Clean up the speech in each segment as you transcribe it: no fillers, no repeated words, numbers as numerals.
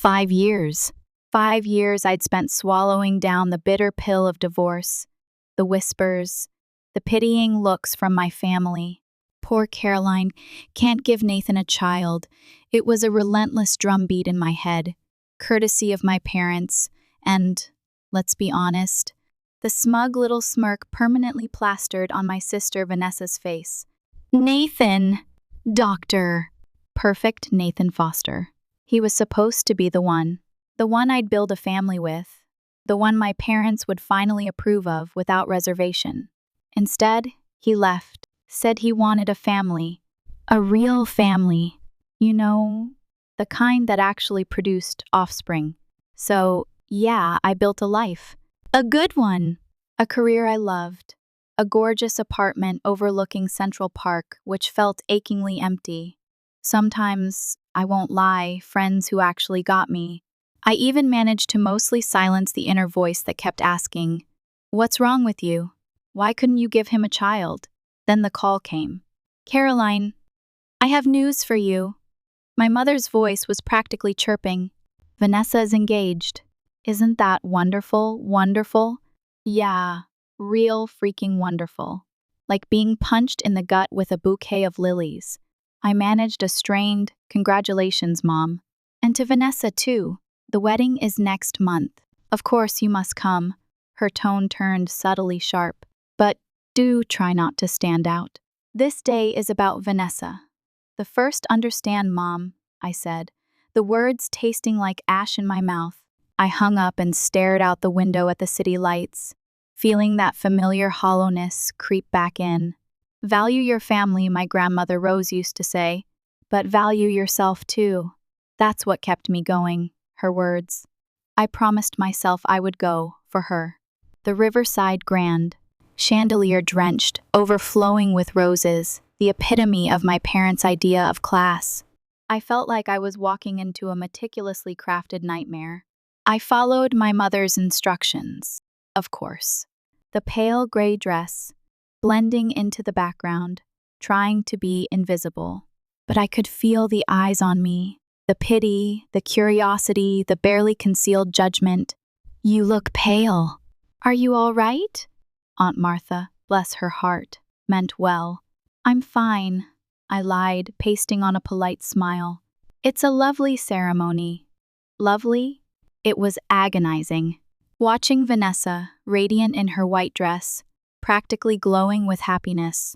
5 years. 5 years I'd spent swallowing down the bitter pill of divorce, the whispers, the pitying looks from my family. Poor Caroline, can't give Nathan a child. It was a relentless drumbeat in my head, courtesy of my parents, and, let's be honest, the smug little smirk permanently plastered on my sister Vanessa's face. Nathan! Doctor! Perfect Nathan Foster. He was supposed to be the one I'd build a family with, the one my parents would finally approve of without reservation. Instead, he left, said he wanted a family, a real family, you know, the kind that actually produced offspring. So, yeah, I built a life. A good one. A career I loved. A gorgeous apartment overlooking Central Park, which felt achingly empty. Sometimes, I won't lie, friends who actually got me. I even managed to mostly silence the inner voice that kept asking, "What's wrong with you? Why couldn't you give him a child?" Then the call came. "Caroline, I have news for you." My mother's voice was practically chirping. "Vanessa is engaged. Isn't that wonderful, wonderful?" Yeah, real freaking wonderful. Like being punched in the gut with a bouquet of lilies. I managed a strained, "Congratulations, Mom." And to Vanessa, too. "The wedding is next month. Of course you must come." Her tone turned subtly sharp. "But do try not to stand out. This day is about Vanessa." "The first understand, Mom," I said, the words tasting like ash in my mouth. I hung up and stared out the window at the city lights, feeling that familiar hollowness creep back in. "Value your family," my grandmother Rose used to say, "but value yourself too." That's what kept me going, her words. I promised myself I would go, for her. The riverside grand, chandelier-drenched, overflowing with roses, the epitome of my parents' idea of class. I felt like I was walking into a meticulously crafted nightmare. I followed my mother's instructions, of course. The pale gray dress, blending into the background, trying to be invisible. But I could feel the eyes on me, the pity, the curiosity, the barely concealed judgment. "You look pale. Are you all right?" Aunt Martha, bless her heart, meant well. "I'm fine," I lied, pasting on a polite smile. "It's a lovely ceremony." Lovely? It was agonizing. Watching Vanessa, radiant in her white dress, practically glowing with happiness.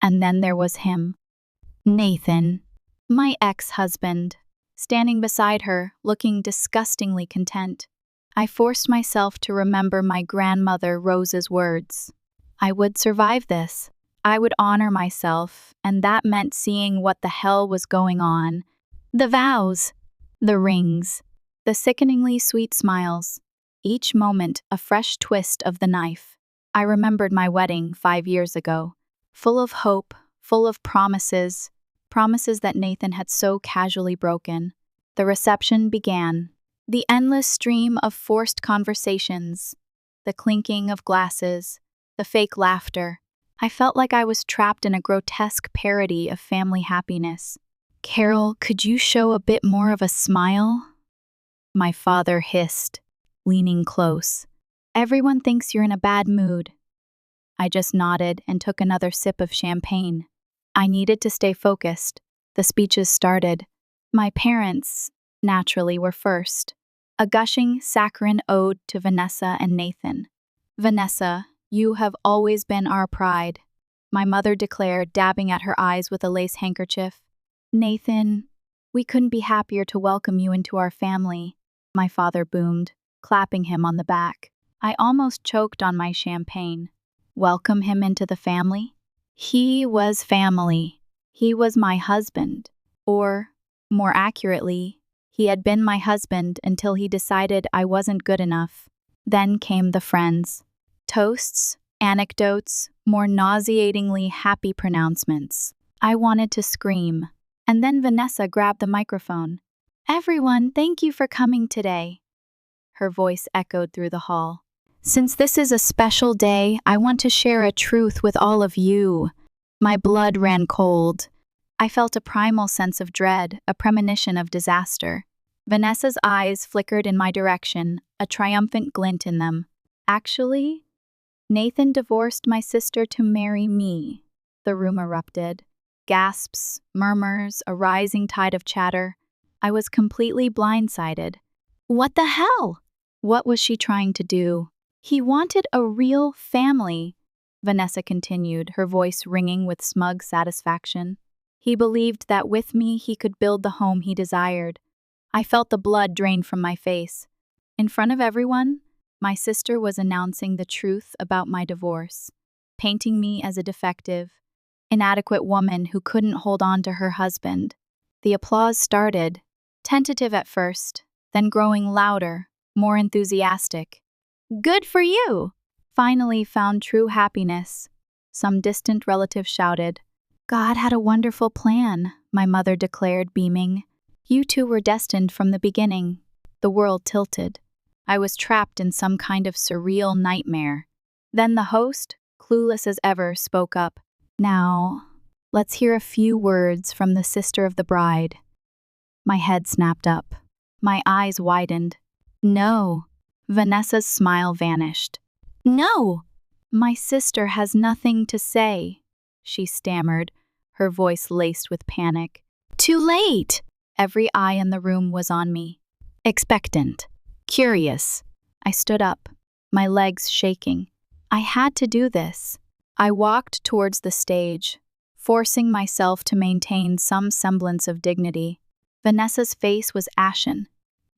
And then there was him. Nathan, my ex-husband, standing beside her, looking disgustingly content. I forced myself to remember my grandmother Rose's words. I would survive this. I would honor myself, and that meant seeing what the hell was going on. The vows, the rings, the sickeningly sweet smiles. Each moment a fresh twist of the knife. I remembered my wedding 5 years ago, full of hope, full of promises that Nathan had so casually broken. The reception began. The endless stream of forced conversations, the clinking of glasses, the fake laughter. I felt like I was trapped in a grotesque parody of family happiness. "Carol, could you show a bit more of a smile?" My father hissed, leaning close. "Everyone thinks you're in a bad mood." I just nodded and took another sip of champagne. I needed to stay focused. The speeches started. My parents, naturally, were first. A gushing, saccharine ode to Vanessa and Nathan. "Vanessa, you have always been our pride," my mother declared, dabbing at her eyes with a lace handkerchief. "Nathan, we couldn't be happier to welcome you into our family," my father boomed, clapping him on the back. I almost choked on my champagne. Welcome him into the family? He was family. He was my husband. Or, more accurately, he had been my husband until he decided I wasn't good enough. Then came the friends. Toasts, anecdotes, more nauseatingly happy pronouncements. I wanted to scream. And then Vanessa grabbed the microphone. "Everyone, thank you for coming today." Her voice echoed through the hall. "Since this is a special day, I want to share a truth with all of you." My blood ran cold. I felt a primal sense of dread, a premonition of disaster. Vanessa's eyes flickered in my direction, a triumphant glint in them. Actually, Nathan divorced my sister to marry me. The room erupted. Gasps, murmurs, a rising tide of chatter. I was completely blindsided. What the hell? What was she trying to do? He wanted a real family, Vanessa continued, her voice ringing with smug satisfaction. He believed that with me he could build the home he desired. I felt the blood drain from my face. In front of everyone, my sister was announcing the truth about my divorce, painting me as a defective, inadequate woman who couldn't hold on to her husband. The applause started, tentative at first, then growing louder, more enthusiastic. Good for you! Finally found true happiness, some distant relative shouted. God had a wonderful plan, my mother declared, beaming. You two were destined from the beginning. The world tilted. I was trapped in some kind of surreal nightmare. Then the host, clueless as ever, spoke up. Now, let's hear a few words from the sister of the bride. My head snapped up. My eyes widened. No. Vanessa's smile vanished. No! My sister has nothing to say, she stammered, her voice laced with panic. Too late! Every eye in the room was on me. Expectant. Curious. I stood up, my legs shaking. I had to do this. I walked towards the stage, forcing myself to maintain some semblance of dignity. Vanessa's face was ashen.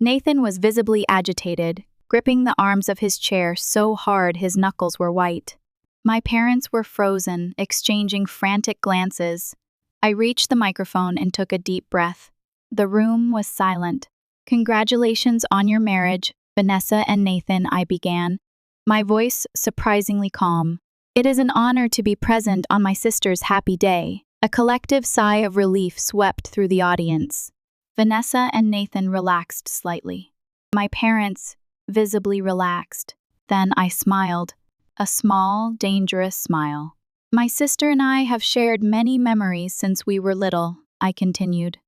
Nathan was visibly agitated, gripping the arms of his chair so hard his knuckles were white. My parents were frozen, exchanging frantic glances. I reached the microphone and took a deep breath. The room was silent. Congratulations on your marriage, Vanessa and Nathan, I began, my voice surprisingly calm. It is an honor to be present on my sister's happy day. A collective sigh of relief swept through the audience. Vanessa and Nathan relaxed slightly. My parents visibly relaxed. Then I smiled, a small, dangerous smile. My sister and I have shared many memories since we were little, I continued.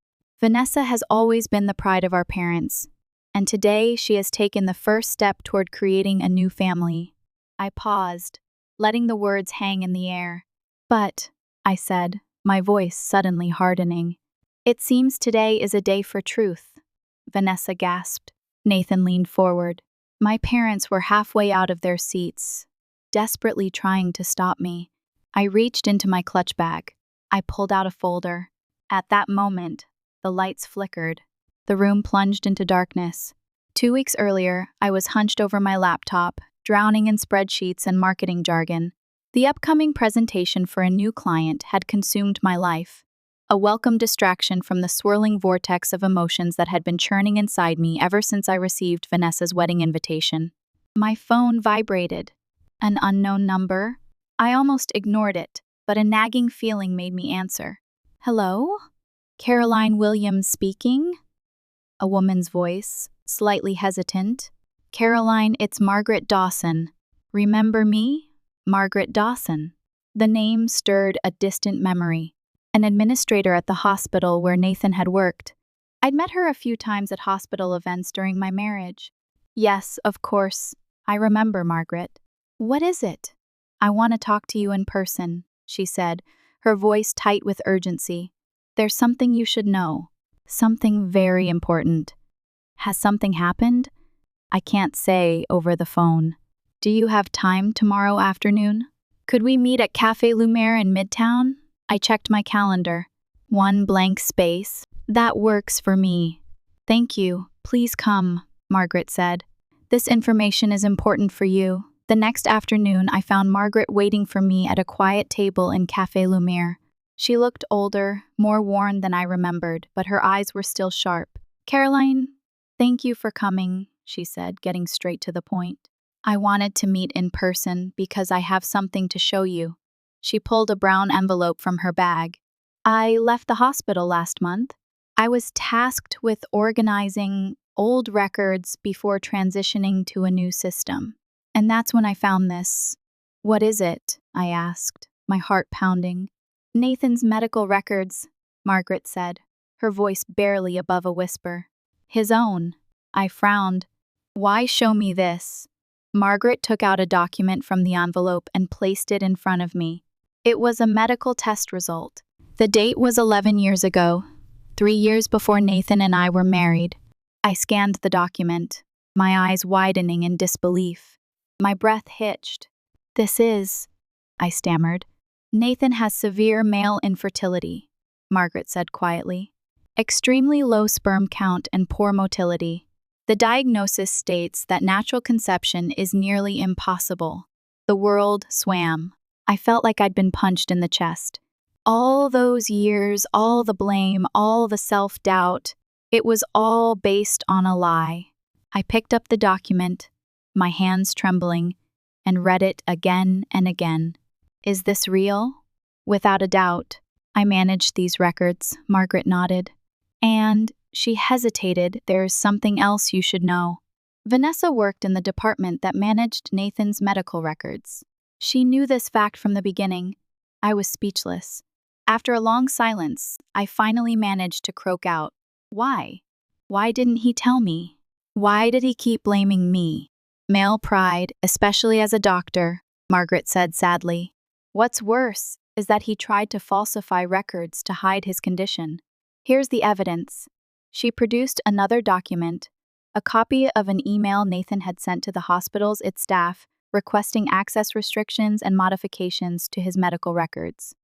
Vanessa has always been the pride of our parents, and today she has taken the first step toward creating a new family. I paused, letting the words hang in the air. But, I said, my voice suddenly hardening, it seems today is a day for truth. Vanessa gasped. Nathan leaned forward. My parents were halfway out of their seats, desperately trying to stop me. I reached into my clutch bag. I pulled out a folder. At that moment, the lights flickered. The room plunged into darkness. 2 weeks earlier, I was hunched over my laptop, drowning in spreadsheets and marketing jargon. The upcoming presentation for a new client had consumed my life, a welcome distraction from the swirling vortex of emotions that had been churning inside me ever since I received Vanessa's wedding invitation. My phone vibrated. An unknown number? I almost ignored it, but a nagging feeling made me answer. Hello? Caroline Williams speaking? A woman's voice, slightly hesitant. Caroline, it's Margaret Dawson. Remember me? Margaret Dawson. The name stirred a distant memory. An administrator at the hospital where Nathan had worked. I'd met her a few times at hospital events during my marriage. Yes, of course. I remember, Margaret. What is it? I want to talk to you in person, she said, her voice tight with urgency. There's something you should know. Something very important. Has something happened? I can't say over the phone. Do you have time tomorrow afternoon? Could we meet at Café Lumiere in Midtown? I checked my calendar. 1 blank space. That works for me. Thank you. Please come, Margaret said. This information is important for you. The next afternoon, I found Margaret waiting for me at a quiet table in Café Lumiere. She looked older, more worn than I remembered, but her eyes were still sharp. Caroline, thank you for coming, she said, getting straight to the point. I wanted to meet in person because I have something to show you. She pulled a brown envelope from her bag. I left the hospital last month. I was tasked with organizing old records before transitioning to a new system. And that's when I found this. What is it? I asked, my heart pounding. Nathan's medical records, Margaret said, her voice barely above a whisper. His own. I frowned. Why show me this? Margaret took out a document from the envelope and placed it in front of me. It was a medical test result. The date was 11 years ago, 3 years before Nathan and I were married. I scanned the document, my eyes widening in disbelief. My breath hitched. I stammered. Nathan has severe male infertility, Margaret said quietly. Extremely low sperm count and poor motility. The diagnosis states that natural conception is nearly impossible. The world swam. I felt like I'd been punched in the chest. All those years, all the blame, all the self-doubt, it was all based on a lie. I picked up the document, my hands trembling, and read it again and again. Is this real? Without a doubt. I managed these records, Margaret nodded. And she hesitated. There's something else you should know. Vanessa worked in the department that managed Nathan's medical records. She knew this fact from the beginning. I was speechless. After a long silence, I finally managed to croak out. Why? Why didn't he tell me? Why did he keep blaming me? Male pride, especially as a doctor, Margaret said sadly. What's worse is that he tried to falsify records to hide his condition. Here's the evidence. She produced another document, a copy of an email Nathan had sent to the hospital's staff requesting access restrictions and modifications to his medical records.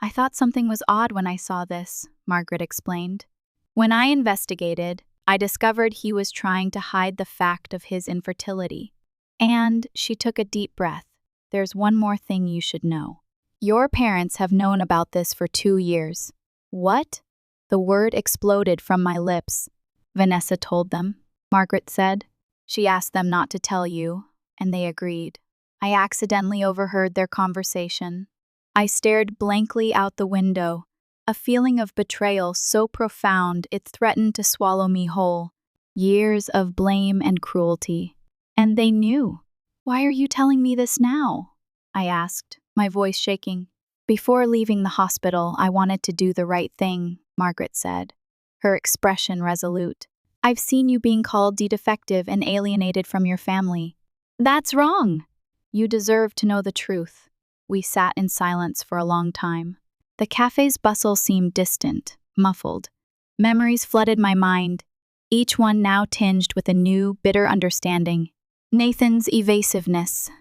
I thought something was odd when I saw this, Margaret explained. When I investigated, I discovered he was trying to hide the fact of his infertility. And she took a deep breath. There's one more thing you should know. Your parents have known about this for 2 years. What? The word exploded from my lips. Vanessa told them, Margaret said. She asked them not to tell you, and they agreed. I accidentally overheard their conversation. I stared blankly out the window, a feeling of betrayal so profound it threatened to swallow me whole. Years of blame and cruelty. And they knew. Why are you telling me this now? I asked, my voice shaking. Before leaving the hospital, I wanted to do the right thing, Margaret said, her expression resolute. I've seen you being called defective and alienated from your family. That's wrong. You deserve to know the truth. We sat in silence for a long time. The cafe's bustle seemed distant, muffled. Memories flooded my mind, each one now tinged with a new, bitter understanding. Nathan's evasiveness,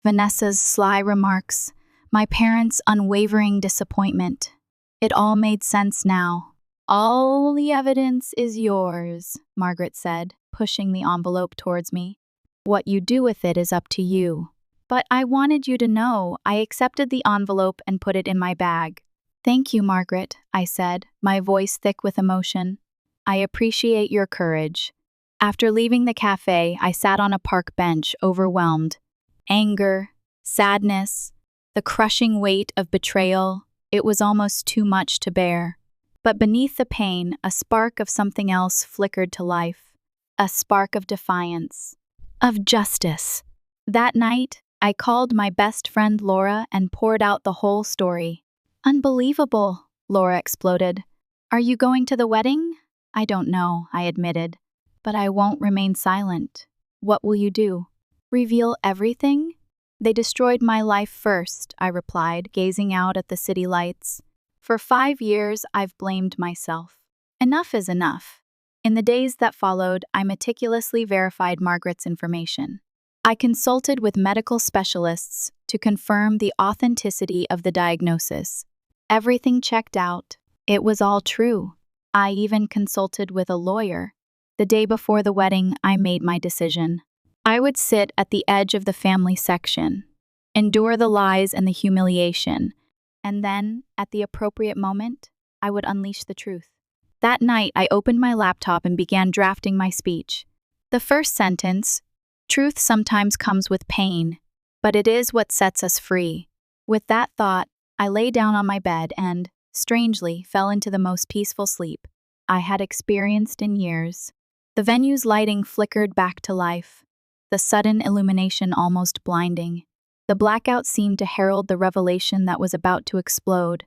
Vanessa's sly remarks, my parents' unwavering disappointment. It all made sense now. All the evidence is yours, Margaret said, pushing the envelope towards me. What you do with it is up to you. But I wanted you to know I accepted the envelope and put it in my bag. Thank you, Margaret, I said, my voice thick with emotion. I appreciate your courage. After leaving the cafe, I sat on a park bench, overwhelmed. Anger, sadness, the crushing weight of betrayal, it was almost too much to bear. But beneath the pain, a spark of something else flickered to life. A spark of defiance. Of justice. That night, I called my best friend Laura and poured out the whole story. Unbelievable, Laura exploded. Are you going to the wedding? I don't know, I admitted. But I won't remain silent. What will you do? Reveal everything? They destroyed my life first, I replied, gazing out at the city lights. For 5 years, I've blamed myself. Enough is enough. In the days that followed, I meticulously verified Margaret's information. I consulted with medical specialists to confirm the authenticity of the diagnosis. Everything checked out. It was all true. I even consulted with a lawyer. The day before the wedding, I made my decision. I would sit at the edge of the family section, endure the lies and the humiliation, and then, at the appropriate moment, I would unleash the truth. That night, I opened my laptop and began drafting my speech. The first sentence, truth sometimes comes with pain, but it is what sets us free. With that thought, I lay down on my bed and, strangely, fell into the most peaceful sleep I had experienced in years. The venue's lighting flickered back to life, the sudden illumination almost blinding. The blackout seemed to herald the revelation that was about to explode,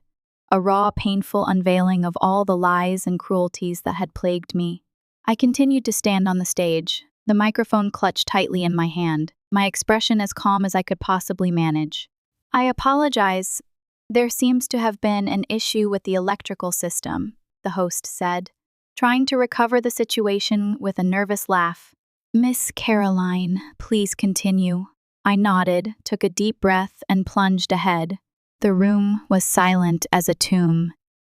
a raw, painful unveiling of all the lies and cruelties that had plagued me. I continued to stand on the stage, the microphone clutched tightly in my hand, my expression as calm as I could possibly manage. I apologize. There seems to have been an issue with the electrical system, the host said, trying to recover the situation with a nervous laugh. Miss Caroline, please continue. I nodded, took a deep breath, and plunged ahead. The room was silent as a tomb.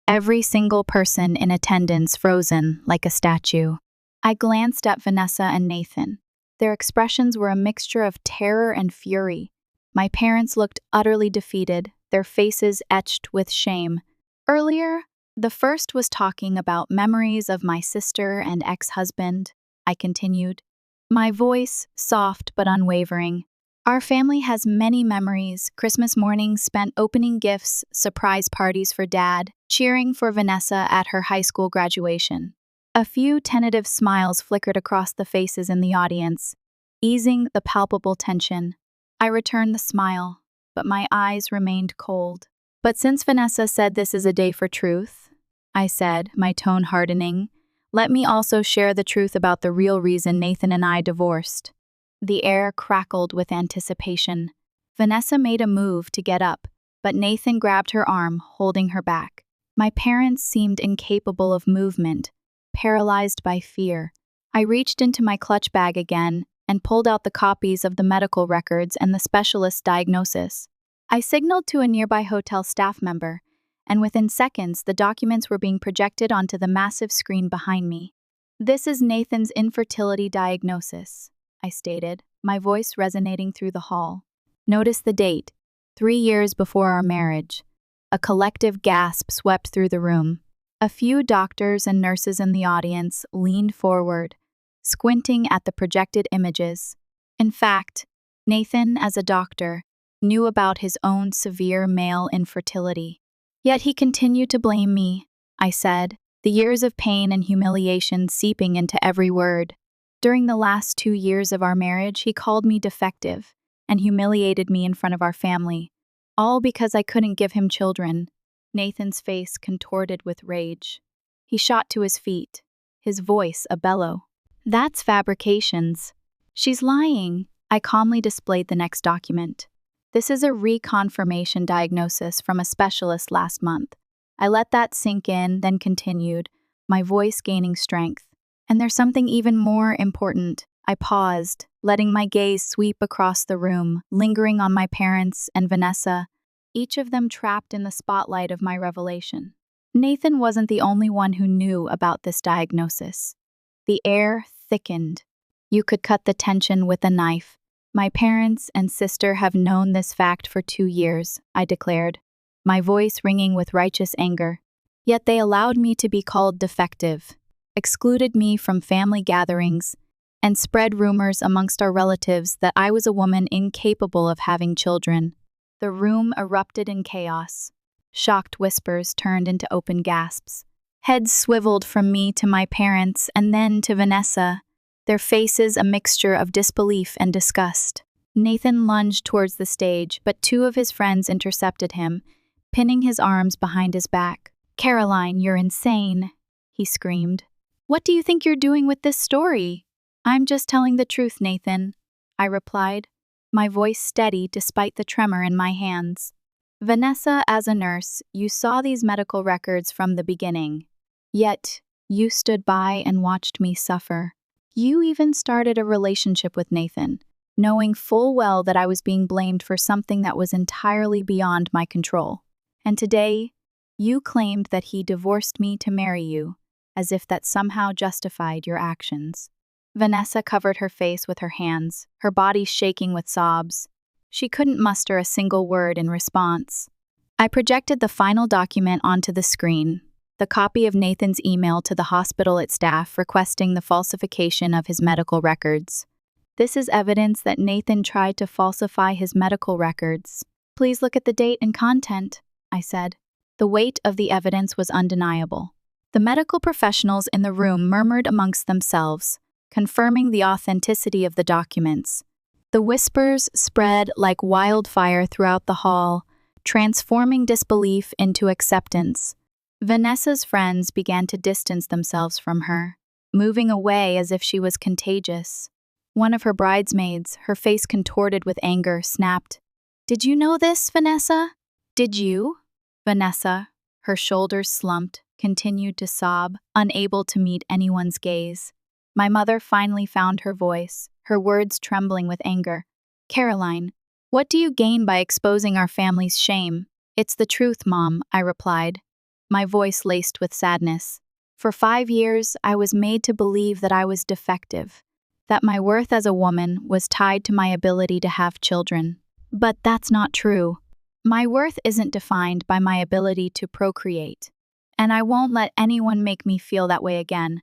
Every single person in attendance frozen like a statue. I glanced at Vanessa and Nathan. Their expressions were a mixture of terror and fury. My parents looked utterly defeated, their faces etched with shame. Earlier, the first was talking about memories of my sister and ex-husband. I continued, my voice soft but unwavering. Our family has many memories, Christmas mornings spent opening gifts, surprise parties for Dad, cheering for Vanessa at her high school graduation. A few tentative smiles flickered across the faces in the audience, easing the palpable tension. I returned the smile, but my eyes remained cold. But since Vanessa said this is a day for truth, I said, my tone hardening, let me also share the truth about the real reason Nathan and I divorced. The air crackled with anticipation. Vanessa made a move to get up, but Nathan grabbed her arm, holding her back. My parents seemed incapable of movement, paralyzed by fear. I reached into my clutch bag again and pulled out the copies of the medical records and the specialist's diagnosis. I signaled to a nearby hotel staff member, and within seconds the documents were being projected onto the massive screen behind me. This is Nathan's infertility diagnosis, I stated, my voice resonating through the hall. Notice the date, 3 years before our marriage. A collective gasp swept through the room. A few doctors and nurses in the audience leaned forward, squinting at the projected images. In fact, Nathan, as a doctor, knew about his own severe male infertility. Yet he continued to blame me, I said, the years of pain and humiliation seeping into every word. During the last 2 years of our marriage, he called me defective and humiliated me in front of our family, all because I couldn't give him children. Nathan's face contorted with rage. He shot to his feet, his voice a bellow. That's fabrications. She's lying. I calmly displayed the next document. This is a reconfirmation diagnosis from a specialist last month. I let that sink in, then continued, my voice gaining strength. And there's something even more important. I paused, letting my gaze sweep across the room, lingering on my parents and Vanessa, each of them trapped in the spotlight of my revelation. Nathan wasn't the only one who knew about this diagnosis. The air thickened. You could cut the tension with a knife. My parents and sister have known this fact for 2 years, I declared, my voice ringing with righteous anger. Yet they allowed me to be called defective, excluded me from family gatherings, and spread rumors amongst our relatives that I was a woman incapable of having children. The room erupted in chaos. Shocked whispers turned into open gasps. Heads swiveled from me to my parents and then to Vanessa, their faces a mixture of disbelief and disgust. Nathan lunged towards the stage, but 2 of his friends intercepted him, pinning his arms behind his back. Caroline, you're insane, he screamed. What do you think you're doing with this story? I'm just telling the truth, Nathan, I replied, my voice steady despite the tremor in my hands. Vanessa, as a nurse, you saw these medical records from the beginning. Yet, you stood by and watched me suffer. You even started a relationship with Nathan, knowing full well that I was being blamed for something that was entirely beyond my control. And today, you claimed that he divorced me to marry you, as if that somehow justified your actions. Vanessa covered her face with her hands, her body shaking with sobs. She couldn't muster a single word in response. I projected the final document onto the screen, the copy of Nathan's email to the hospital its staff requesting the falsification of his medical records. This is evidence that Nathan tried to falsify his medical records. Please look at the date and content, I said. The weight of the evidence was undeniable. The medical professionals in the room murmured amongst themselves, confirming the authenticity of the documents. The whispers spread like wildfire throughout the hall, transforming disbelief into acceptance. Vanessa's friends began to distance themselves from her, moving away as if she was contagious. One of her bridesmaids, her face contorted with anger, snapped, "Did you know this, Vanessa? Did you?" Vanessa, her shoulders slumped, continued to sob, unable to meet anyone's gaze. My mother finally found her voice, her words trembling with anger. "Caroline, what do you gain by exposing our family's shame?" "It's the truth, Mom," I replied, my voice laced with sadness. For 5 years, I was made to believe that I was defective, that my worth as a woman was tied to my ability to have children. But that's not true. My worth isn't defined by my ability to procreate, and I won't let anyone make me feel that way again.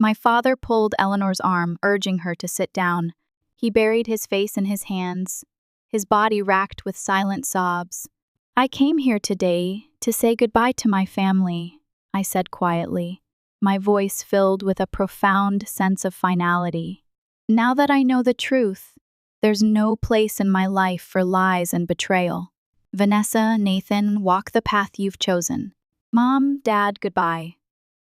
My father pulled Eleanor's arm, urging her to sit down. He buried his face in his hands, his body racked with silent sobs. "I came here today to say goodbye to my family," I said quietly, my voice filled with a profound sense of finality. "Now that I know the truth, there's no place in my life for lies and betrayal. Vanessa, Nathan, walk the path you've chosen. Mom, Dad, goodbye."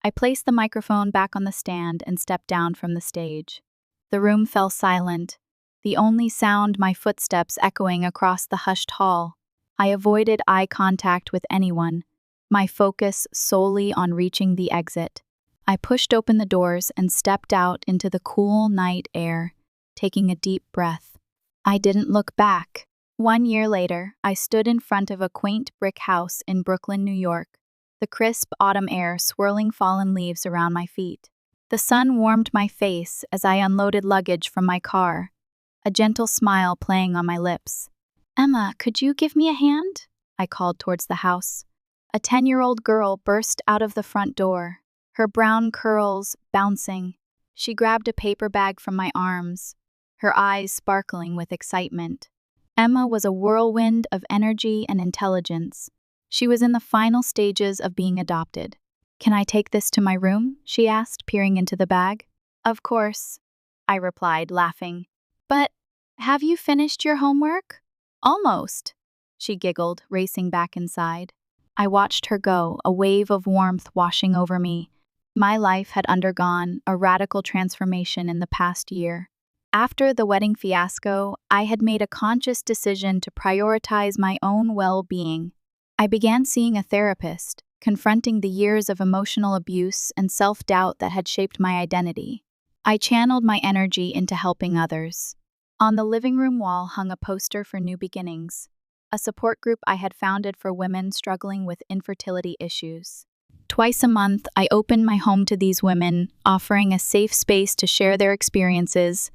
I placed the microphone back on the stand and stepped down from the stage. The room fell silent, the only sound my footsteps echoing across the hushed hall. I avoided eye contact with anyone, my focus solely on reaching the exit. I pushed open the doors and stepped out into the cool night air, taking a deep breath. I didn't look back. 1 year later, I stood in front of a quaint brick house in Brooklyn, New York, the crisp autumn air swirling fallen leaves around my feet. The sun warmed my face as I unloaded luggage from my car, a gentle smile playing on my lips. "Emma, could you give me a hand?" I called towards the house. A 10-year-old girl burst out of the front door, her brown curls bouncing. She grabbed a paper bag from my arms, her eyes sparkling with excitement. Emma was a whirlwind of energy and intelligence. She was in the final stages of being adopted. "Can I take this to my room?" she asked, peering into the bag. "Of course," I replied, laughing. "But have you finished your homework?" "Almost," she giggled, racing back inside. I watched her go, a wave of warmth washing over me. My life had undergone a radical transformation in the past year. After the wedding fiasco, I had made a conscious decision to prioritize my own well-being. I began seeing a therapist, confronting the years of emotional abuse and self-doubt that had shaped my identity. I channeled my energy into helping others. On the living room wall hung a poster for New Beginnings, a support group I had founded for women struggling with infertility issues. Twice a month, I opened my home to these women, offering a safe space to share their experiences,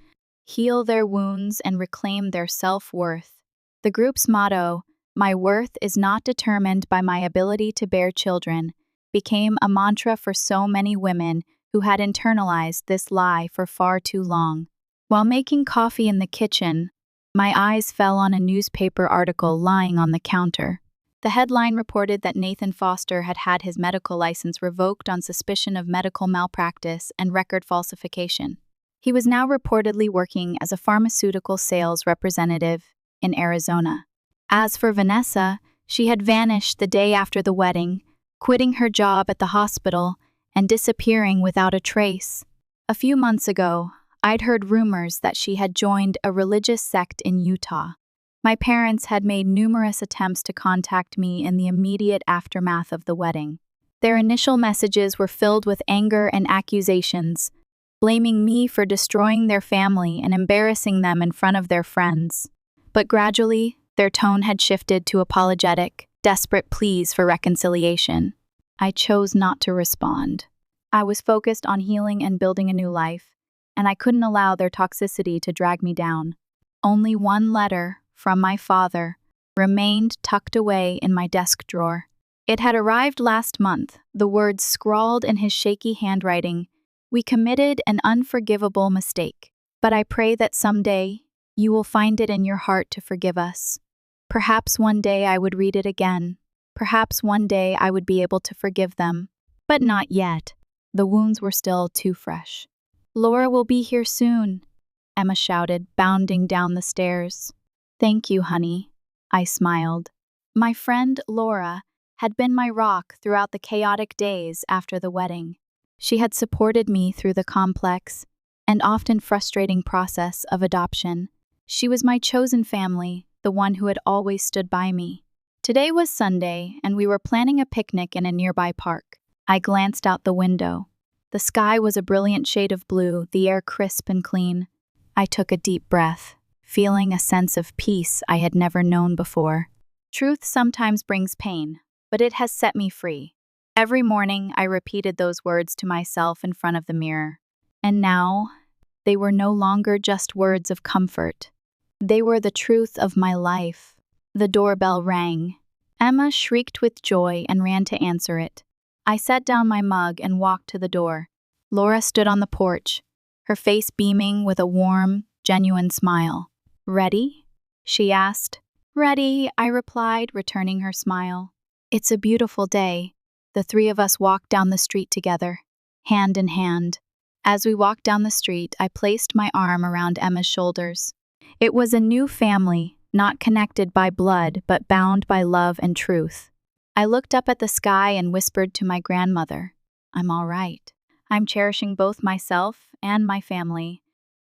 heal their wounds, and reclaim their self-worth. The group's motto, "My worth is not determined by my ability to bear children," became a mantra for so many women who had internalized this lie for far too long. While making coffee in the kitchen, my eyes fell on a newspaper article lying on the counter. The headline reported that Nathan Foster had had his medical license revoked on suspicion of medical malpractice and record falsification. He was now reportedly working as a pharmaceutical sales representative in Arizona. As for Vanessa, she had vanished the day after the wedding, quitting her job at the hospital and disappearing without a trace. A few months ago, I'd heard rumors that she had joined a religious sect in Utah. My parents had made numerous attempts to contact me in the immediate aftermath of the wedding. Their initial messages were filled with anger and accusations, blaming me for destroying their family and embarrassing them in front of their friends. But gradually, their tone had shifted to apologetic, desperate pleas for reconciliation. I chose not to respond. I was focused on healing and building a new life, and I couldn't allow their toxicity to drag me down. Only one letter from my father remained tucked away in my desk drawer. It had arrived last month, the words scrawled in his shaky handwriting. "We committed an unforgivable mistake, but I pray that someday you will find it in your heart to forgive us. Perhaps one day I would read it again. Perhaps one day I would be able to forgive them. But not yet. The wounds were still too fresh." "Laura will be here soon," Emma shouted, bounding down the stairs. "Thank you, honey," I smiled. My friend Laura had been my rock throughout the chaotic days after the wedding. She had supported me through the complex and often frustrating process of adoption. She was my chosen family, the one who had always stood by me. Today was Sunday, and we were planning a picnic in a nearby park. I glanced out the window. The sky was a brilliant shade of blue, the air crisp and clean. I took a deep breath, feeling a sense of peace I had never known before. Truth sometimes brings pain, but it has set me free. Every morning, I repeated those words to myself in front of the mirror. And now, they were no longer just words of comfort. They were the truth of my life. The doorbell rang. Emma shrieked with joy and ran to answer it. I set down my mug and walked to the door. Laura stood on the porch, her face beaming with a warm, genuine smile. "Ready?" she asked. "Ready," I replied, returning her smile. "It's a beautiful day." The three of us walked down the street together, hand in hand. As we walked down the street, I placed my arm around Emma's shoulders. It was a new family, not connected by blood, but bound by love and truth. I looked up at the sky and whispered to my grandmother, "I'm all right. I'm cherishing both myself and my family."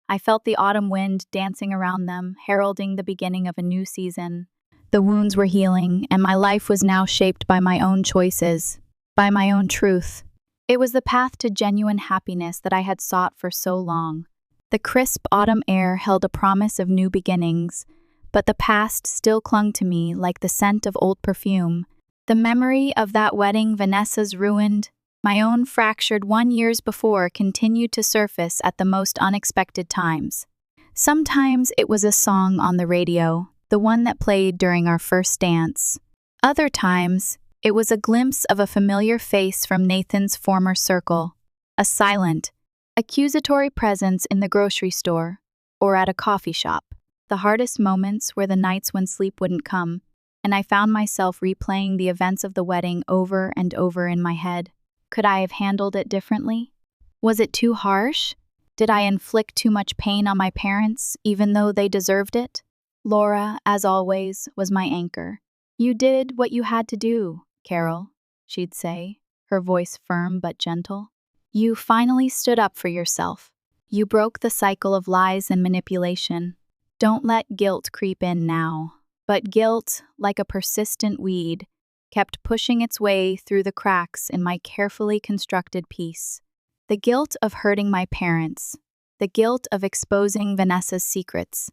I felt the autumn wind dancing around them, heralding the beginning of a new season. The wounds were healing, and my life was now shaped by my own choices, by my own truth. It was the path to genuine happiness that I had sought for so long. The crisp autumn air held a promise of new beginnings, but the past still clung to me like the scent of old perfume. The memory of that wedding Vanessa's ruined, my own fractured 1 year before, continued to surface at the most unexpected times. Sometimes it was a song on the radio, the one that played during our first dance. Other times, it was a glimpse of a familiar face from Nathan's former circle, a silent, accusatory presence in the grocery store or at a coffee shop. The hardest moments were the nights when sleep wouldn't come, and I found myself replaying the events of the wedding over and over in my head. Could I have handled it differently? Was it too harsh? Did I inflict too much pain on my parents, even though they deserved it? Laura, as always, was my anchor. "You did what you had to do, Carol," she'd say, her voice firm but gentle. "You finally stood up for yourself. You broke the cycle of lies and manipulation. Don't let guilt creep in now." But guilt, like a persistent weed, kept pushing its way through the cracks in my carefully constructed peace. The guilt of hurting my parents, the guilt of exposing Vanessa's secrets,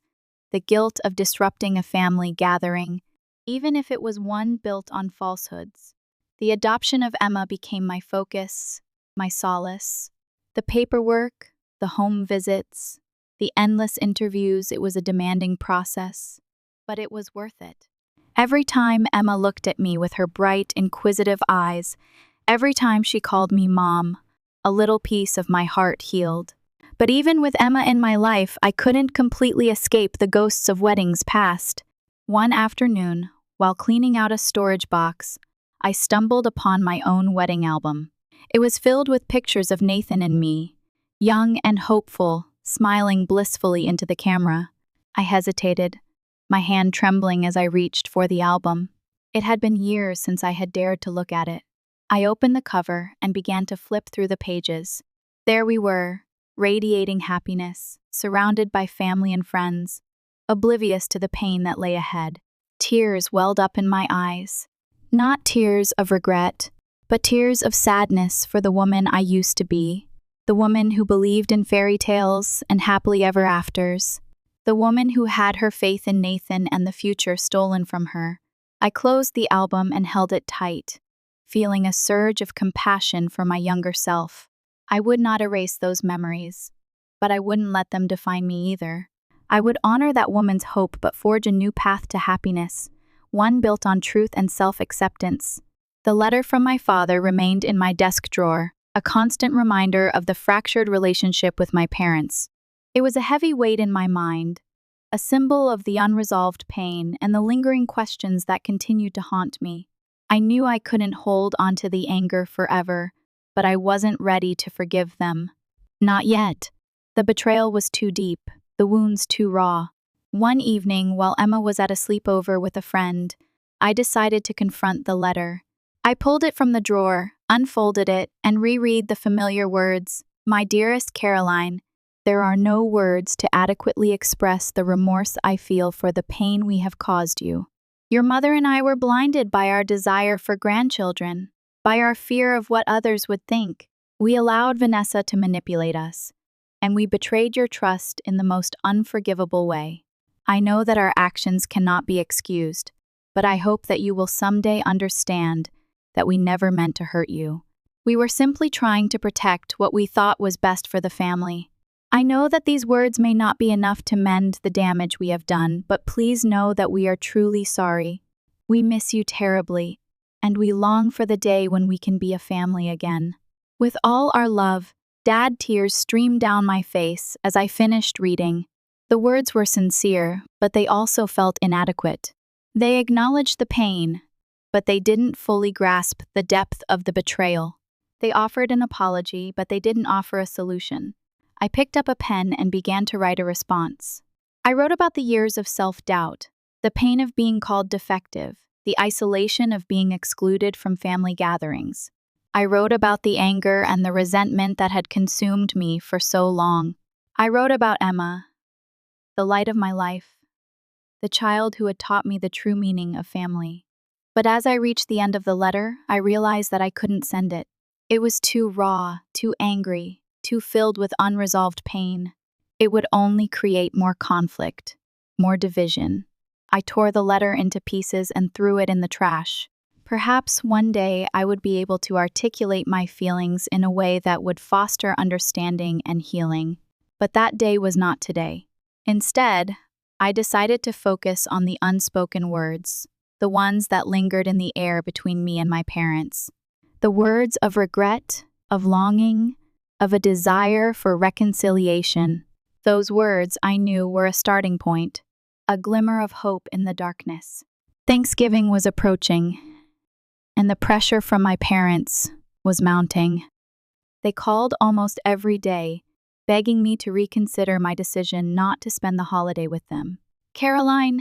the guilt of disrupting a family gathering, even if it was one built on falsehoods. The adoption of Emma became my focus, my solace. The paperwork, the home visits, the endless interviews, it was a demanding process, but it was worth it. Every time Emma looked at me with her bright, inquisitive eyes, every time she called me Mom, a little piece of my heart healed. But even with Emma in my life, I couldn't completely escape the ghosts of weddings past. One afternoon, while cleaning out a storage box, I stumbled upon my own wedding album. It was filled with pictures of Nathan and me, young and hopeful, smiling blissfully into the camera. I hesitated, my hand trembling as I reached for the album. It had been years since I had dared to look at it. I opened the cover and began to flip through the pages. There we were, radiating happiness, surrounded by family and friends, oblivious to the pain that lay ahead. Tears welled up in my eyes. Not tears of regret, but tears of sadness for the woman I used to be. The woman who believed in fairy tales and happily ever afters. The woman who had her faith in Nathan and the future stolen from her. I closed the album and held it tight, feeling a surge of compassion for my younger self. I would not erase those memories, but I wouldn't let them define me either. I would honor that woman's hope but forge a new path to happiness, one built on truth and self-acceptance. The letter from my father remained in my desk drawer, a constant reminder of the fractured relationship with my parents. It was a heavy weight in my mind, a symbol of the unresolved pain and the lingering questions that continued to haunt me. I knew I couldn't hold onto the anger forever, but I wasn't ready to forgive them. Not yet. The betrayal was too deep, the wounds too raw. One evening, while Emma was at a sleepover with a friend, I decided to confront the letter. I pulled it from the drawer, unfolded it, and reread the familiar words. My dearest Caroline, there are no words to adequately express the remorse I feel for the pain we have caused you. Your mother and I were blinded by our desire for grandchildren, by our fear of what others would think. We allowed Vanessa to manipulate us, and we betrayed your trust in the most unforgivable way. I know that our actions cannot be excused, but I hope that you will someday understand that we never meant to hurt you. We were simply trying to protect what we thought was best for the family. I know that these words may not be enough to mend the damage we have done, but please know that we are truly sorry. We miss you terribly, and we long for the day when we can be a family again. With all our love, Dad, tears streamed down my face as I finished reading. The words were sincere, but they also felt inadequate. They acknowledged the pain, but they didn't fully grasp the depth of the betrayal. They offered an apology, but they didn't offer a solution. I picked up a pen and began to write a response. I wrote about the years of self-doubt, the pain of being called defective, the isolation of being excluded from family gatherings. I wrote about the anger and the resentment that had consumed me for so long. I wrote about Emma, the light of my life, the child who had taught me the true meaning of family. But as I reached the end of the letter, I realized that I couldn't send it. It was too raw, too angry, too filled with unresolved pain. It would only create more conflict, more division. I tore the letter into pieces and threw it in the trash. Perhaps one day I would be able to articulate my feelings in a way that would foster understanding and healing. But that day was not today. Instead, I decided to focus on the unspoken words, the ones that lingered in the air between me and my parents. The words of regret, of longing, of a desire for reconciliation. Those words, I knew, were a starting point, a glimmer of hope in the darkness. Thanksgiving was approaching, and the pressure from my parents was mounting. They called almost every day, begging me to reconsider my decision not to spend the holiday with them. Caroline,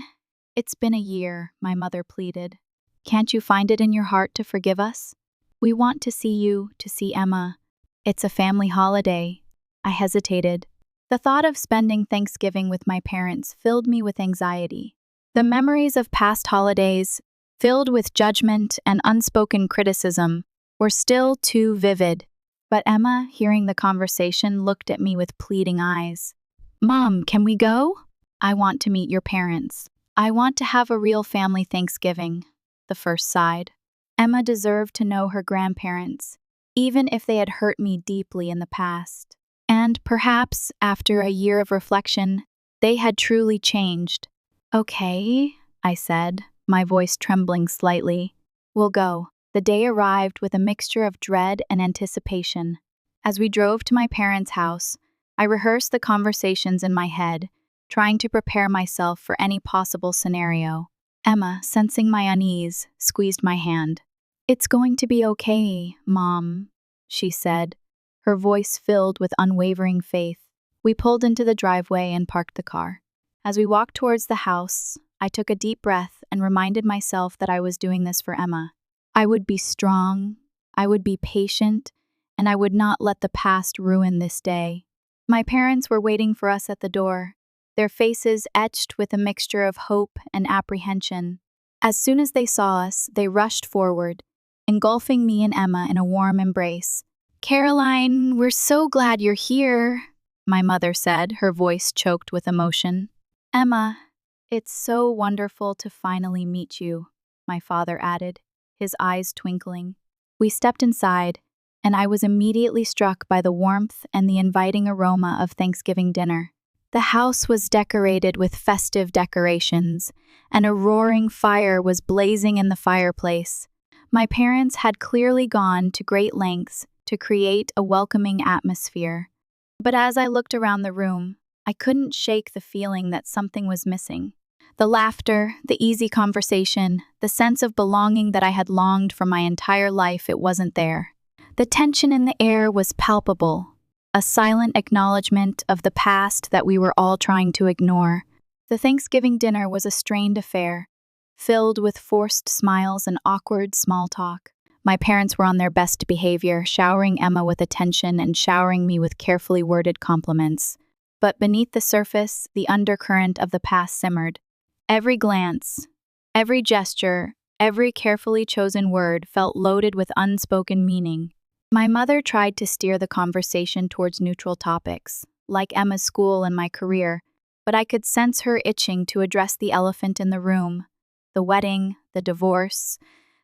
it's been a year, my mother pleaded. Can't you find it in your heart to forgive us? We want to see you, to see Emma. It's a family holiday. I hesitated. The thought of spending Thanksgiving with my parents filled me with anxiety. The memories of past holidays, filled with judgment and unspoken criticism, were still too vivid. But Emma, hearing the conversation, looked at me with pleading eyes. Mom, can we go? I want to meet your parents. I want to have a real family Thanksgiving, the first sighed. Emma deserved to know her grandparents, even if they had hurt me deeply in the past. And perhaps, after a year of reflection, they had truly changed. Okay, I said, my voice trembling slightly. We'll go. The day arrived with a mixture of dread and anticipation. As we drove to my parents' house, I rehearsed the conversations in my head, trying to prepare myself for any possible scenario. Emma, sensing my unease, squeezed my hand. It's going to be okay, Mom, she said, her voice filled with unwavering faith. We pulled into the driveway and parked the car. As we walked towards the house, I took a deep breath and reminded myself that I was doing this for Emma. I would be strong, I would be patient, and I would not let the past ruin this day. My parents were waiting for us at the door, their faces etched with a mixture of hope and apprehension. As soon as they saw us, they rushed forward, engulfing me and Emma in a warm embrace. Caroline, we're so glad you're here, my mother said, her voice choked with emotion. Emma, it's so wonderful to finally meet you, my father added, his eyes twinkling. We stepped inside, and I was immediately struck by the warmth and the inviting aroma of Thanksgiving dinner. The house was decorated with festive decorations, and a roaring fire was blazing in the fireplace. My parents had clearly gone to great lengths to create a welcoming atmosphere. But as I looked around the room, I couldn't shake the feeling that something was missing. The laughter, the easy conversation, the sense of belonging that I had longed for my entire life, it wasn't there. The tension in the air was palpable, a silent acknowledgement of the past that we were all trying to ignore. The Thanksgiving dinner was a strained affair, filled with forced smiles and awkward small talk. My parents were on their best behavior, showering Emma with attention and showering me with carefully worded compliments. But beneath the surface, the undercurrent of the past simmered. Every glance, every gesture, every carefully chosen word felt loaded with unspoken meaning. My mother tried to steer the conversation towards neutral topics, like Emma's school and my career, but I could sense her itching to address the elephant in the room: the wedding, the divorce,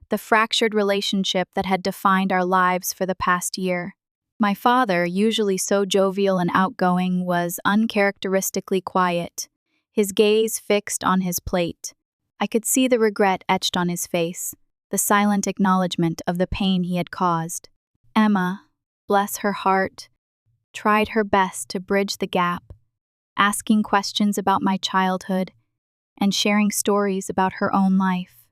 the fractured relationship that had defined our lives for the past year. My father, usually so jovial and outgoing, was uncharacteristically quiet, his gaze fixed on his plate. I could see the regret etched on his face, the silent acknowledgement of the pain he had caused. Emma, bless her heart, tried her best to bridge the gap, asking questions about my childhood and sharing stories about her own life.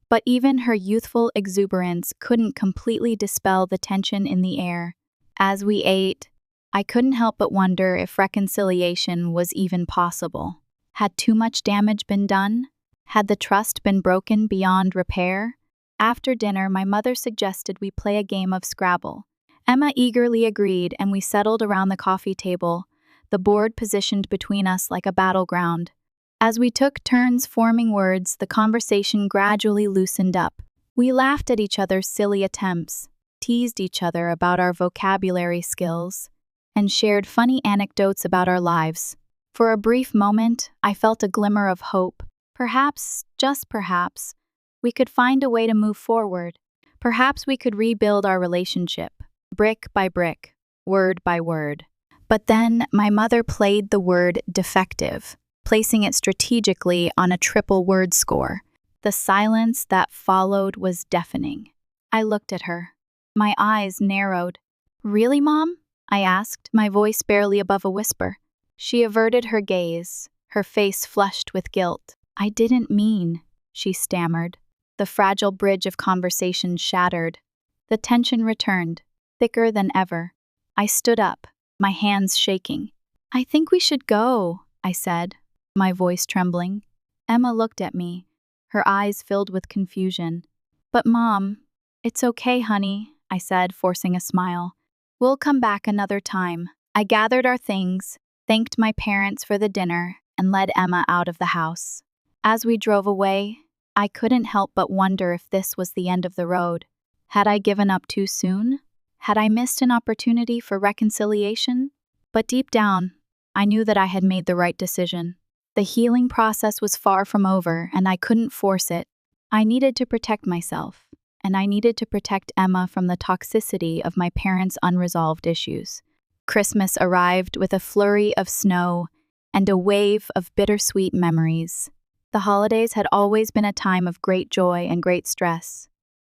But even her youthful exuberance couldn't completely dispel the tension in the air. As we ate, I couldn't help but wonder if reconciliation was even possible. Had too much damage been done? Had the trust been broken beyond repair? After dinner, my mother suggested we play a game of Scrabble. Emma eagerly agreed, and we settled around the coffee table, the board positioned between us like a battleground. As we took turns forming words, the conversation gradually loosened up. We laughed at each other's silly attempts, teased each other about our vocabulary skills, and shared funny anecdotes about our lives. For a brief moment, I felt a glimmer of hope. Perhaps, just perhaps, we could find a way to move forward. Perhaps we could rebuild our relationship, brick by brick, word by word. But then my mother played the word defective, placing it strategically on a triple word score. The silence that followed was deafening. I looked at her. My eyes narrowed. "Really, Mom?" I asked, my voice barely above a whisper. She averted her gaze, her face flushed with guilt. "I didn't mean," she stammered. The fragile bridge of conversation shattered. The tension returned, thicker than ever. I stood up, my hands shaking. "I think we should go," I said, my voice trembling. Emma looked at me, her eyes filled with confusion. "But Mom, it's okay, honey," I said, forcing a smile. "We'll come back another time." I gathered our things, thanked my parents for the dinner, and led Emma out of the house. As we drove away, I couldn't help but wonder if this was the end of the road. Had I given up too soon? Had I missed an opportunity for reconciliation? But deep down, I knew that I had made the right decision. The healing process was far from over, and I couldn't force it. I needed to protect myself, and I needed to protect Emma from the toxicity of my parents' unresolved issues. Christmas arrived with a flurry of snow and a wave of bittersweet memories. The holidays had always been a time of great joy and great stress,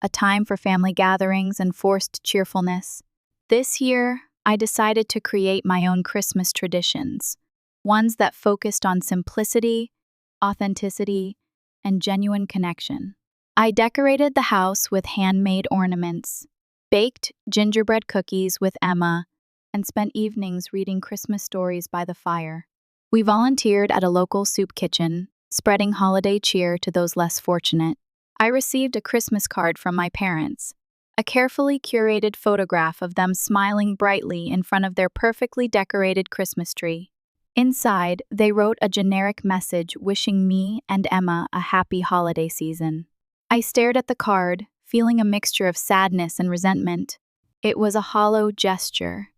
a time for family gatherings and forced cheerfulness. This year, I decided to create my own Christmas traditions, ones that focused on simplicity, authenticity, and genuine connection. I decorated the house with handmade ornaments, baked gingerbread cookies with Emma, and spent evenings reading Christmas stories by the fire. We volunteered at a local soup kitchen, spreading holiday cheer to those less fortunate. I received a Christmas card from my parents, a carefully curated photograph of them smiling brightly in front of their perfectly decorated Christmas tree. Inside, they wrote a generic message wishing me and Emma a happy holiday season. I stared at the card, feeling a mixture of sadness and resentment. It was a hollow gesture,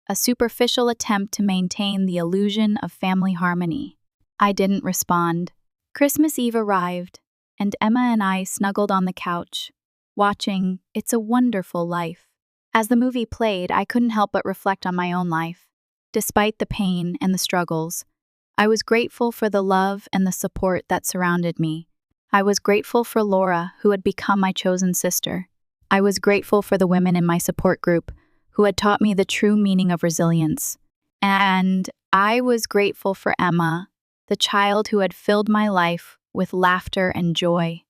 a superficial attempt to maintain the illusion of family harmony. I didn't respond. Christmas Eve arrived, and Emma and I snuggled on the couch, watching It's a Wonderful Life. As the movie played, I couldn't help but reflect on my own life. Despite the pain and the struggles, I was grateful for the love and the support that surrounded me. I was grateful for Laura, who had become my chosen sister. I was grateful for the women in my support group, who had taught me the true meaning of resilience. And I was grateful for Emma, the child who had filled my life with laughter and joy.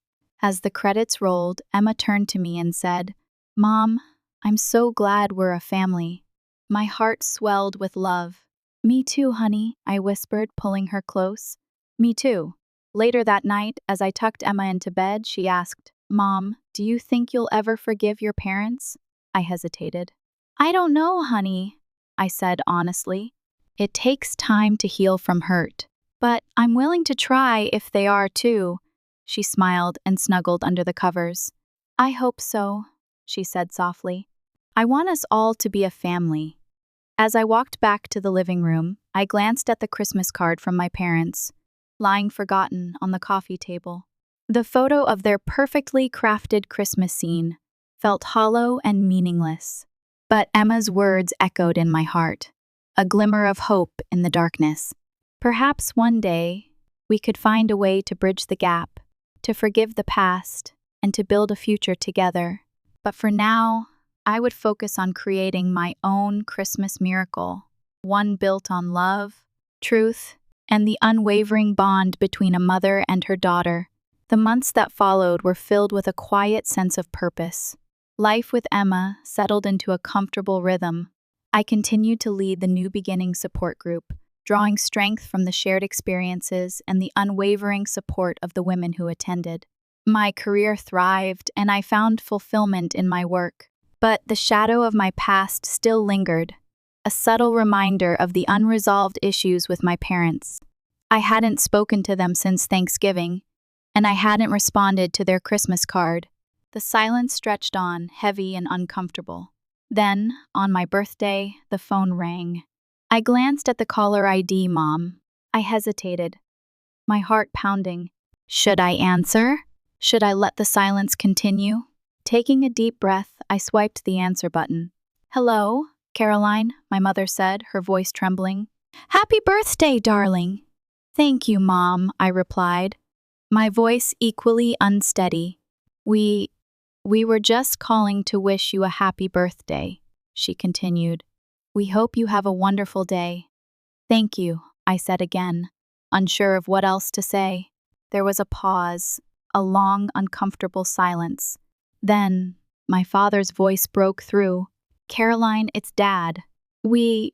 As the credits rolled, Emma turned to me and said, "Mom, I'm so glad we're a family." My heart swelled with love. "Me too, honey," I whispered, pulling her close. "Me too." Later that night, as I tucked Emma into bed, she asked, "Mom, Do you think you'll ever forgive your parents? I hesitated. I don't know, honey, I said honestly. It takes time to heal from hurt, but I'm willing to try if they are too. She smiled and snuggled under the covers. I hope so, she said softly. I want us all to be a family. As I walked back to the living room, I glanced at the Christmas card from my parents, lying forgotten on the coffee table. The photo of their perfectly crafted Christmas scene felt hollow and meaningless. But Emma's words echoed in my heart, a glimmer of hope in the darkness. Perhaps one day, we could find a way to bridge the gap, to forgive the past, and to build a future together. But for now, I would focus on creating my own Christmas miracle, one built on love, truth, and the unwavering bond between a mother and her daughter. The months that followed were filled with a quiet sense of purpose. Life with Emma settled into a comfortable rhythm. I continued to lead the New Beginning support group, drawing strength from the shared experiences and the unwavering support of the women who attended. My career thrived, and I found fulfillment in my work. But the shadow of my past still lingered, a subtle reminder of the unresolved issues with my parents. I hadn't spoken to them since Thanksgiving, and I hadn't responded to their Christmas card. The silence stretched on, heavy and uncomfortable. Then, on my birthday, the phone rang. I glanced at the caller ID, Mom. I hesitated, my heart pounding. Should I answer? Should I let the silence continue? Taking a deep breath, I swiped the answer button. Hello, Caroline, my mother said, her voice trembling. Happy birthday, darling. Thank you, Mom, I replied, my voice equally unsteady. We were just calling to wish you a happy birthday, she continued. We hope you have a wonderful day. Thank you, I said again, unsure of what else to say. There was a pause, a long, uncomfortable silence. Then, my father's voice broke through. Caroline, it's Dad. We've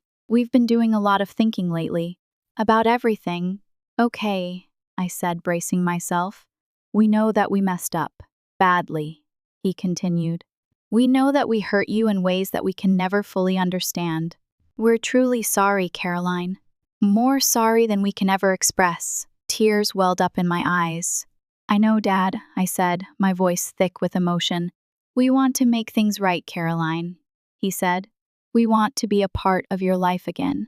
been doing a lot of thinking lately. About everything. Okay, I said, bracing myself. We know that we messed up. Badly, he continued. We know that we hurt you in ways that we can never fully understand. We're truly sorry, Caroline. More sorry than we can ever express. Tears welled up in my eyes. I know, Dad, I said, my voice thick with emotion. We want to make things right, Caroline, he said. We want to be a part of your life again.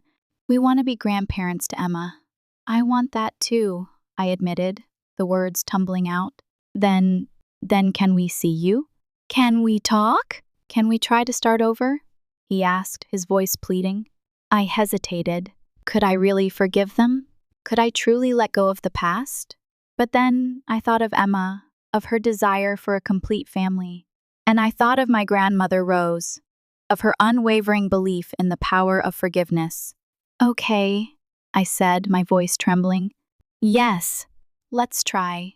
We want to be grandparents to Emma. I want that too, I admitted, the words tumbling out. Then can we see you? Can we talk? Can we try to start over? He asked, his voice pleading. I hesitated. Could I really forgive them? Could I truly let go of the past? But then I thought of Emma, of her desire for a complete family. And I thought of my grandmother Rose, of her unwavering belief in the power of forgiveness. Okay, I said, my voice trembling. Yes, let's try.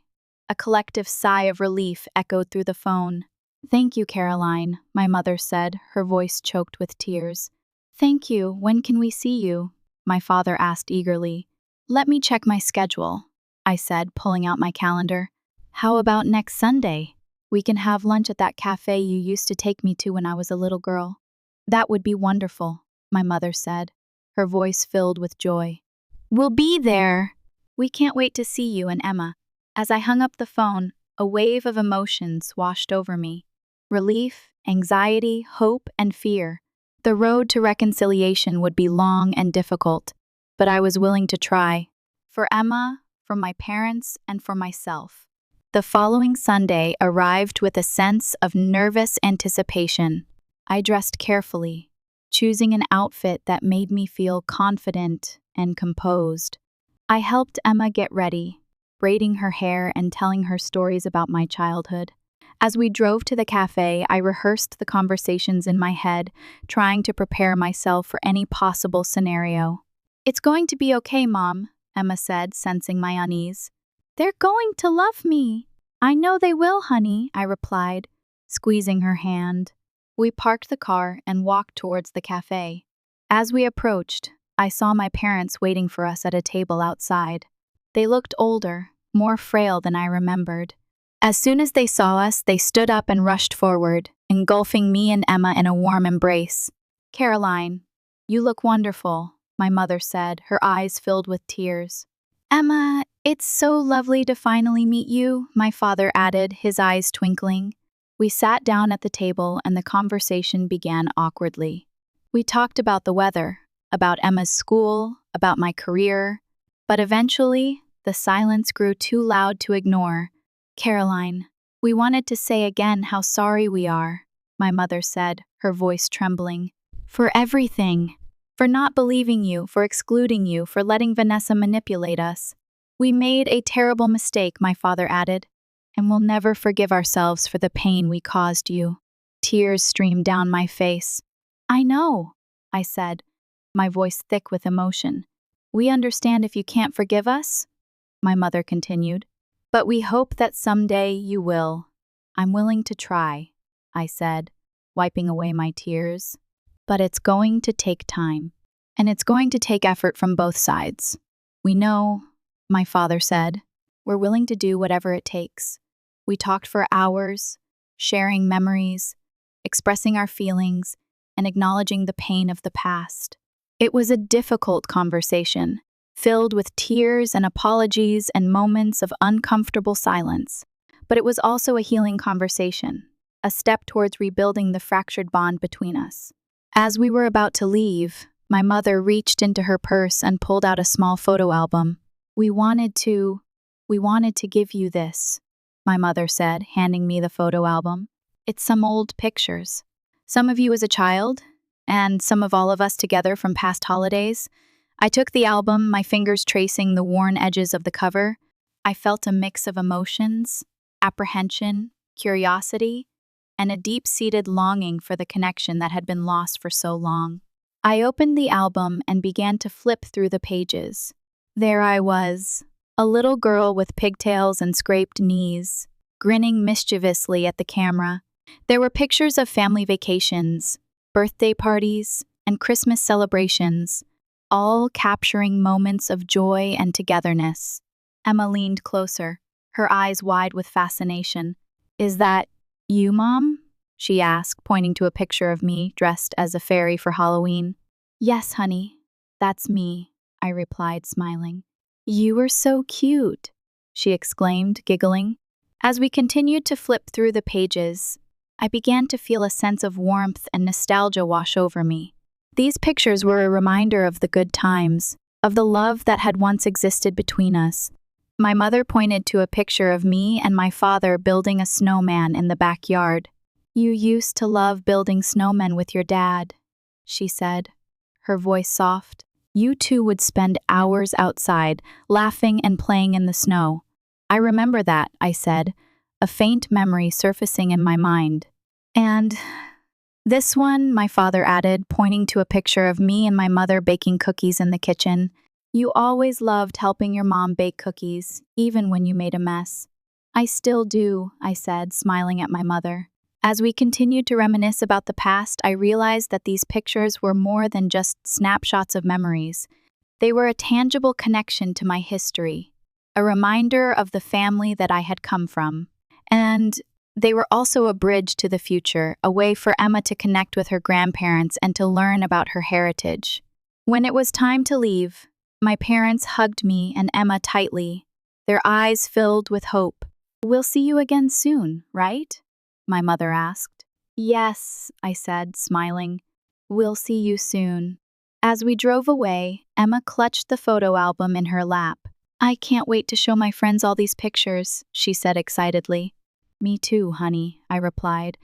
A collective sigh of relief echoed through the phone. Thank you, Caroline, my mother said, her voice choked with tears. Thank you. When can we see you? My father asked eagerly. Let me check my schedule, I said, pulling out my calendar. How about next Sunday? We can have lunch at that cafe you used to take me to when I was a little girl. That would be wonderful, my mother said, her voice filled with joy. We'll be there. We can't wait to see you and Emma. As I hung up the phone, a wave of emotions washed over me. Relief, anxiety, hope, and fear. The road to reconciliation would be long and difficult, but I was willing to try. For Emma, for my parents, and for myself. The following Sunday arrived with a sense of nervous anticipation. I dressed carefully, choosing an outfit that made me feel confident and composed. I helped Emma get ready, braiding her hair and telling her stories about my childhood. As we drove to the cafe, I rehearsed the conversations in my head, trying to prepare myself for any possible scenario. It's going to be okay, Mom, Emma said, sensing my unease. They're going to love me. I know they will, honey, I replied, squeezing her hand. We parked the car and walked towards the cafe. As we approached, I saw my parents waiting for us at a table outside. They looked older, more frail than I remembered. As soon as they saw us, they stood up and rushed forward, engulfing me and Emma in a warm embrace. "Caroline, you look wonderful," my mother said, her eyes filled with tears. "Emma, it's so lovely to finally meet you," my father added, his eyes twinkling. We sat down at the table and the conversation began awkwardly. We talked about the weather, about Emma's school, about my career, but eventually, the silence grew too loud to ignore. "Caroline, we wanted to say again how sorry we are," my mother said, her voice trembling. "For everything. For not believing you, for excluding you, for letting Vanessa manipulate us. We made a terrible mistake," my father added, "and we'll never forgive ourselves for the pain we caused you." Tears streamed down my face. "I know," I said, my voice thick with emotion. "We understand if you can't forgive us," my mother continued, "but we hope that someday you will." "I'm willing to try," I said, wiping away my tears. "But it's going to take time, and it's going to take effort from both sides." "We know," my father said. "We're willing to do whatever it takes." We talked for hours, sharing memories, expressing our feelings, and acknowledging the pain of the past. It was a difficult conversation, filled with tears and apologies and moments of uncomfortable silence. But it was also a healing conversation, a step towards rebuilding the fractured bond between us. As we were about to leave, my mother reached into her purse and pulled out a small photo album. We wanted to give you this," my mother said, handing me the photo album. "It's some old pictures. Some of you as a child, and some of all of us together from past holidays." I took the album, my fingers tracing the worn edges of the cover. I felt a mix of emotions, apprehension, curiosity, and a deep-seated longing for the connection that had been lost for so long. I opened the album and began to flip through the pages. There I was, a little girl with pigtails and scraped knees, grinning mischievously at the camera. There were pictures of family vacations, birthday parties, and Christmas celebrations, all capturing moments of joy and togetherness. Emma leaned closer, her eyes wide with fascination. "Is that you, Mom?" she asked, pointing to a picture of me dressed as a fairy for Halloween. "Yes, honey, that's me," I replied, smiling. "You are so cute," she exclaimed, giggling. As we continued to flip through the pages, I began to feel a sense of warmth and nostalgia wash over me. These pictures were a reminder of the good times, of the love that had once existed between us. My mother pointed to a picture of me and my father building a snowman in the backyard. "You used to love building snowmen with your dad," she said, her voice soft. "You two would spend hours outside, laughing and playing in the snow." "I remember that," I said, a faint memory surfacing in my mind. "And this one," my father added, pointing to a picture of me and my mother baking cookies in the kitchen. "You always loved helping your mom bake cookies, even when you made a mess." "I still do," I said, smiling at my mother. As we continued to reminisce about the past, I realized that these pictures were more than just snapshots of memories. They were a tangible connection to my history, a reminder of the family that I had come from. And they were also a bridge to the future, a way for Emma to connect with her grandparents and to learn about her heritage. When it was time to leave, my parents hugged me and Emma tightly, their eyes filled with hope. "We'll see you again soon, right?" my mother asked. "Yes," I said, smiling. "We'll see you soon." As we drove away, Emma clutched the photo album in her lap. "I can't wait to show my friends all these pictures," she said excitedly. "Me too, honey," I replied,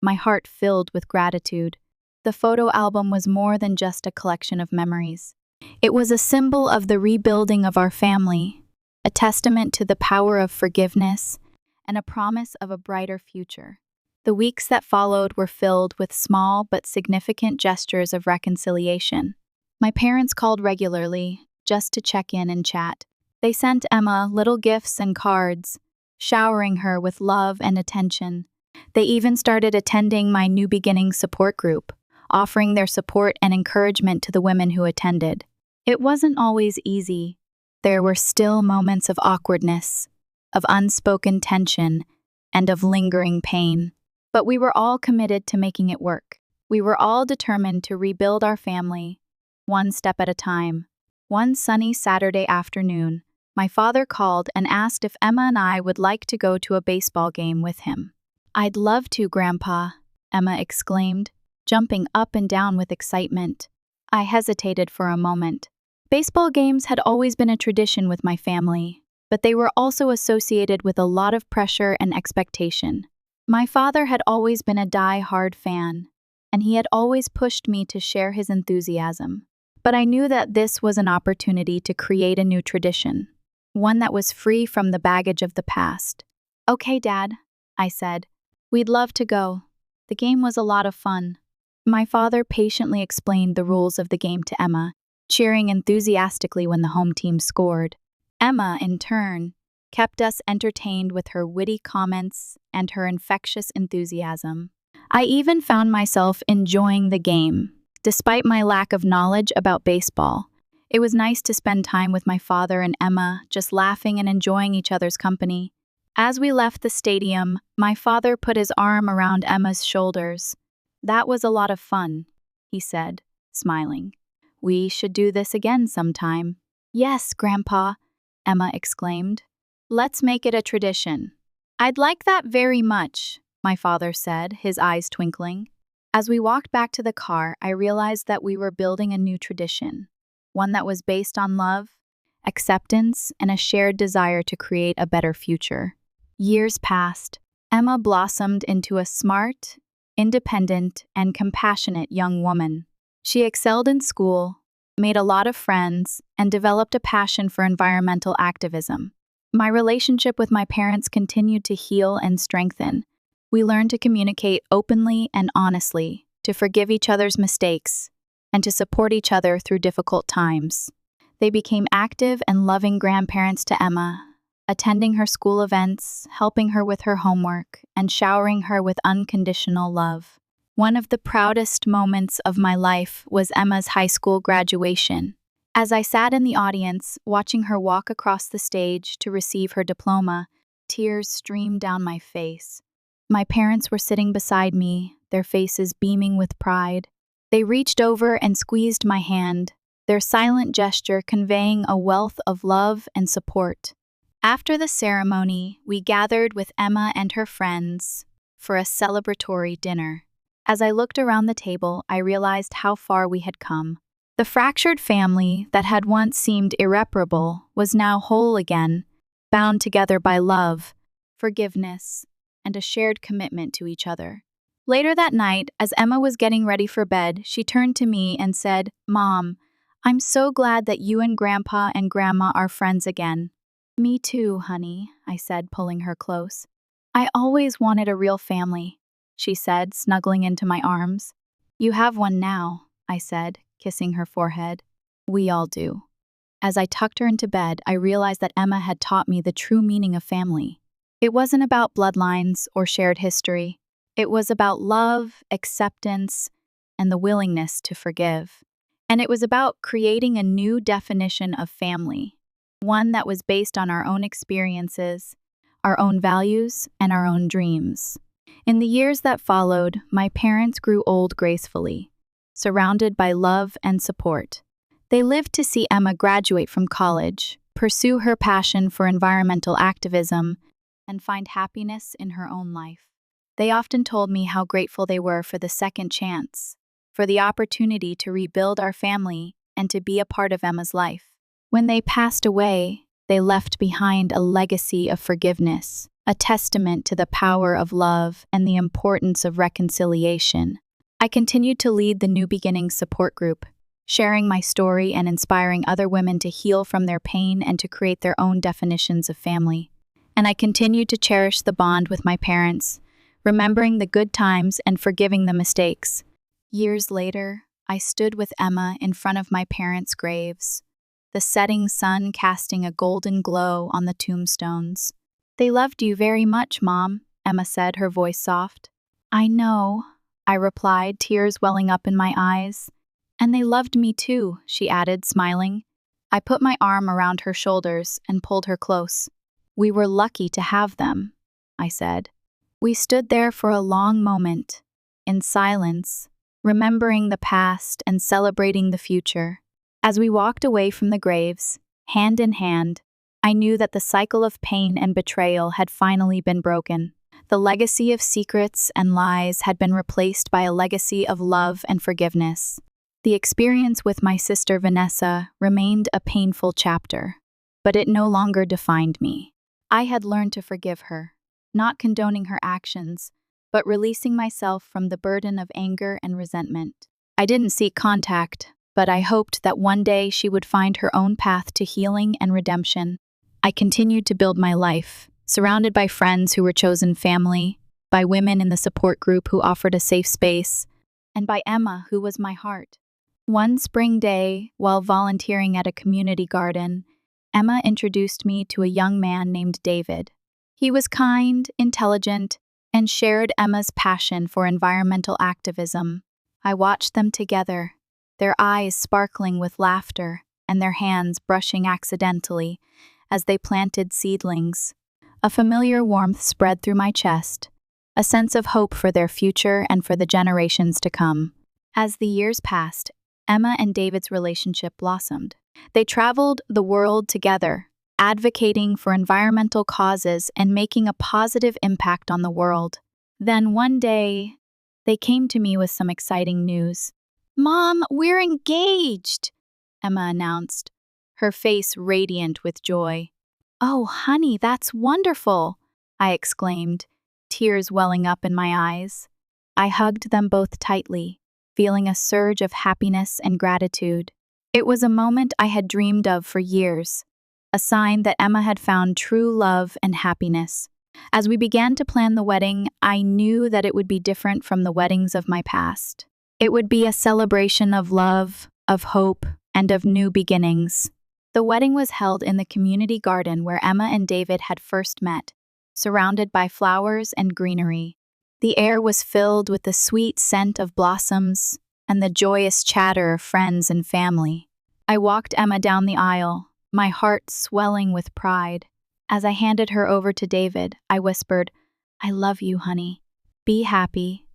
my heart filled with gratitude. The photo album was more than just a collection of memories. It was a symbol of the rebuilding of our family, a testament to the power of forgiveness, and a promise of a brighter future. The weeks that followed were filled with small but significant gestures of reconciliation. My parents called regularly, just to check in and chat. They sent Emma little gifts and cards, showering her with love and attention. They even started attending my New Beginnings support group, offering their support and encouragement to the women who attended. It wasn't always easy. There were still moments of awkwardness, of unspoken tension, and of lingering pain. But we were all committed to making it work. We were all determined to rebuild our family, one step at a time. One sunny Saturday afternoon, my father called and asked if Emma and I would like to go to a baseball game with him. "I'd love to, Grandpa," Emma exclaimed, jumping up and down with excitement. I hesitated for a moment. Baseball games had always been a tradition with my family, but they were also associated with a lot of pressure and expectation. My father had always been a die-hard fan, and he had always pushed me to share his enthusiasm. But I knew that this was an opportunity to create a new tradition, one that was free from the baggage of the past. "Okay, Dad," I said. "We'd love to go. The game was a lot of fun." My father patiently explained the rules of the game to Emma, cheering enthusiastically when the home team scored. Emma, in turn, kept us entertained with her witty comments and her infectious enthusiasm. I even found myself enjoying the game, despite my lack of knowledge about baseball. It was nice to spend time with my father and Emma, just laughing and enjoying each other's company. As we left the stadium, my father put his arm around Emma's shoulders. "That was a lot of fun," he said, smiling. "We should do this again sometime." "Yes, Grandpa," Emma exclaimed. "Let's make it a tradition." "I'd like that very much," my father said, his eyes twinkling. As we walked back to the car, I realized that we were building a new tradition, one that was based on love, acceptance, and a shared desire to create a better future. Years passed. Emma blossomed into a smart, independent, and compassionate young woman. She excelled in school, made a lot of friends, and developed a passion for environmental activism. My relationship with my parents continued to heal and strengthen. We learned to communicate openly and honestly, to forgive each other's mistakes, and to support each other through difficult times. They became active and loving grandparents to Emma, attending her school events, helping her with her homework, and showering her with unconditional love. One of the proudest moments of my life was Emma's high school graduation. As I sat in the audience, watching her walk across the stage to receive her diploma, tears streamed down my face. My parents were sitting beside me, their faces beaming with pride. They reached over and squeezed my hand, their silent gesture conveying a wealth of love and support. After the ceremony, we gathered with Emma and her friends for a celebratory dinner. As I looked around the table, I realized how far we had come. The fractured family that had once seemed irreparable was now whole again, bound together by love, forgiveness, and a shared commitment to each other. Later that night, as Emma was getting ready for bed, she turned to me and said, "Mom, I'm so glad that you and Grandpa and Grandma are friends again." "Me too, honey," I said, pulling her close. "I always wanted a real family," she said, snuggling into my arms. "You have one now," I said, kissing her forehead. "We all do." As I tucked her into bed, I realized that Emma had taught me the true meaning of family. It wasn't about bloodlines or shared history. It was about love, acceptance, and the willingness to forgive. And it was about creating a new definition of family, one that was based on our own experiences, our own values, and our own dreams. In the years that followed, my parents grew old gracefully, surrounded by love and support. They lived to see Emma graduate from college, pursue her passion for environmental activism, and find happiness in her own life. They often told me how grateful they were for the second chance, for the opportunity to rebuild our family and to be a part of Emma's life. When they passed away, they left behind a legacy of forgiveness, a testament to the power of love and the importance of reconciliation. I continued to lead the New Beginnings support group, sharing my story and inspiring other women to heal from their pain and to create their own definitions of family. And I continued to cherish the bond with my parents, remembering the good times and forgiving the mistakes. Years later, I stood with Emma in front of my parents' graves, the setting sun casting a golden glow on the tombstones. "They loved you very much, Mom," Emma said, her voice soft. "I know," I replied, tears welling up in my eyes. "And they loved me too," she added, smiling. I put my arm around her shoulders and pulled her close. We were lucky to have them, I said. We stood there for a long moment, in silence, remembering the past and celebrating the future. As we walked away from the graves, hand in hand, I knew that the cycle of pain and betrayal had finally been broken. The legacy of secrets and lies had been replaced by a legacy of love and forgiveness. The experience with my sister Vanessa remained a painful chapter, but it no longer defined me. I had learned to forgive her, not condoning her actions, but releasing myself from the burden of anger and resentment. I didn't seek contact, but I hoped that one day she would find her own path to healing and redemption. I continued to build my life, surrounded by friends who were chosen family, by women in the support group who offered a safe space, and by Emma, who was my heart. One spring day, while volunteering at a community garden, Emma introduced me to a young man named David. He was kind, intelligent, and shared Emma's passion for environmental activism. I watched them together, their eyes sparkling with laughter and their hands brushing accidentally as they planted seedlings. A familiar warmth spread through my chest, a sense of hope for their future and for the generations to come. As the years passed, Emma and David's relationship blossomed. They traveled the world together, advocating for environmental causes and making a positive impact on the world. Then one day, they came to me with some exciting news. "Mom, we're engaged," Emma announced, her face radiant with joy. "Oh, honey, that's wonderful," I exclaimed, tears welling up in my eyes. I hugged them both tightly, feeling a surge of happiness and gratitude. It was a moment I had dreamed of for years, a sign that Emma had found true love and happiness. As we began to plan the wedding, I knew that it would be different from the weddings of my past. It would be a celebration of love, of hope, and of new beginnings. The wedding was held in the community garden where Emma and David had first met, surrounded by flowers and greenery. The air was filled with the sweet scent of blossoms and the joyous chatter of friends and family. I walked Emma down the aisle, my heart swelling with pride. As I handed her over to David, I whispered, "I love you, honey. Be happy."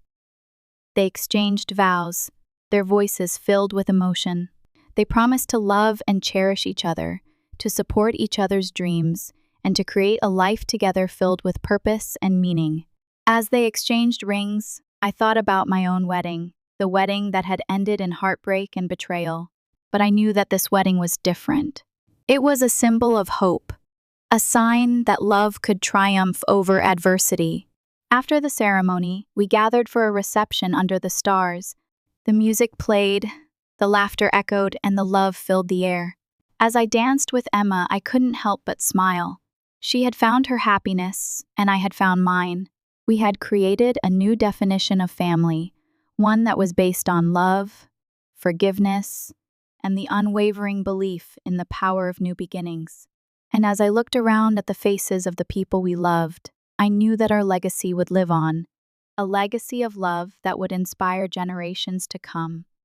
They exchanged vows, their voices filled with emotion. They promised to love and cherish each other, to support each other's dreams, and to create a life together filled with purpose and meaning. As they exchanged rings, I thought about my own wedding, the wedding that had ended in heartbreak and betrayal. But I knew that this wedding was different. It was a symbol of hope, a sign that love could triumph over adversity. After the ceremony, we gathered for a reception under the stars. The music played, the laughter echoed, and the love filled the air. As I danced with Emma, I couldn't help but smile. She had found her happiness, and I had found mine. We had created a new definition of family, one that was based on love, forgiveness, and the unwavering belief in the power of new beginnings. And as I looked around at the faces of the people we loved, I knew that our legacy would live on, a legacy of love that would inspire generations to come.